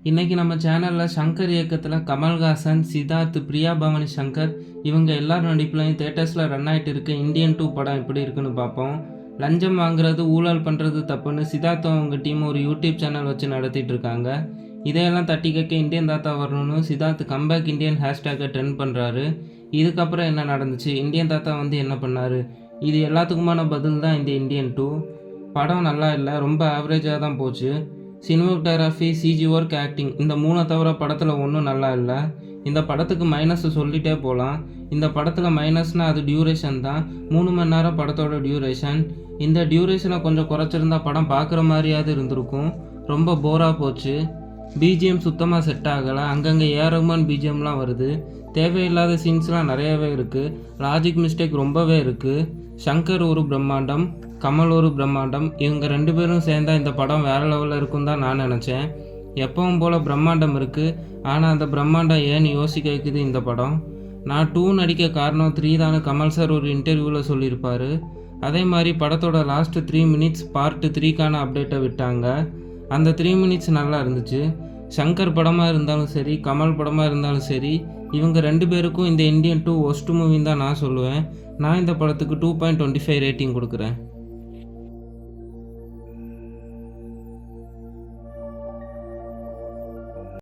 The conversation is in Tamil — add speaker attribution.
Speaker 1: இன்றைக்கி நம்ம சேனலில் சங்கர் இயக்கத்தில் கமல்ஹாசன், சித்தார்த், பிரியா பவானி சங்கர் இவங்க எல்லார் நடிப்புலையும் தேட்டர்ஸில் ரன் ஆகிட்டு இருக்க இந்தியன் 2 படம் எப்படி இருக்குன்னு பார்ப்போம். லஞ்சம் வாங்குறது, ஊழல் பண்ணுறது தப்புன்னு சித்தார்த் அவங்க டீம் ஒரு யூடியூப் சேனல் வச்சு நடத்திட்டு இருக்காங்க. இதையெல்லாம் தட்டி கேட்க இந்தியன் தாத்தா வரணும்னு சித்தார்த் கம்பேக் இந்தியன் ஹேஷ்டேக்கை ட்ரெண்ட் பண்ணுறாரு. இதுக்கப்புறம் என்ன நடந்துச்சு, இந்தியன் தாத்தா வந்து என்ன பண்ணார், இது எல்லாத்துக்குமான பதில் தான் இந்த இந்தியன் 2. படம் நல்லா இல்லை, ரொம்ப ஆவரேஜாக தான் போச்சு. சினிமோகிராஃபி, சிஜி ஒர்க், ஆக்டிங் இந்த 3 தவிர படத்தில் ஒன்றும் நல்லா இல்லை. இந்த படத்துக்கு மைனஸ் சொல்லிகிட்டே போகலாம். இந்த படத்தில் மைனஸ்னால் அது டியூரேஷன் தான். 3 மணி நேரம் படத்தோட டியூரேஷன். இந்த டியூரேஷனை கொஞ்சம் குறைச்சிருந்தா படம் பார்க்குற மாதிரியாவது இருந்திருக்கும். ரொம்ப போராக போச்சு. பிஜிஎம் சுத்தமாக செட் ஆகலை. அங்கங்கே ரஹ்மான் பிஜிஎம்லாம் வருது. தேவையில்லாத சீன்ஸ்லாம் நிறையவே இருக்குது. லாஜிக் மிஸ்டேக் ரொம்பவே இருக்குது. சங்கர் ஒரு பிரம்மாண்டம், கமல் ஒரு பிரம்மாண்டம். இவங்க 2 பேரும் சேர்ந்தா இந்த படம் வேறு லெவலில் இருக்குன்னு தான் நான் நினச்சேன். எப்பவும் போல் பிரம்மாண்டம் இருக்குது, ஆனால் அந்த பிரம்மாண்டம் ஏன்னு யோசிக்க வைக்குது இந்த படம். நான் 2 நடிக்க காரணம் 3 தானு கமல் சார் ஒரு இன்டர்வியூவில் சொல்லியிருப்பார். அதே மாதிரி படத்தோட லாஸ்ட்டு 3 மினிட்ஸ் பார்ட் 3க்கான அப்டேட்டை விட்டாங்க. அந்த 3 மினிட்ஸ் நல்லா இருந்துச்சு. சங்கர் படமாக இருந்தாலும் சரி, கமல் படமாக இருந்தாலும் சரி, இவங்க 2 பேருக்கும் இந்த இந்தியன் 2 ஒஸ்ட் மூவின்னு தான் நான் சொல்லுவேன். நான் இந்த படத்துக்கு 2.25 ரேட்டிங் கொடுக்குறேன்.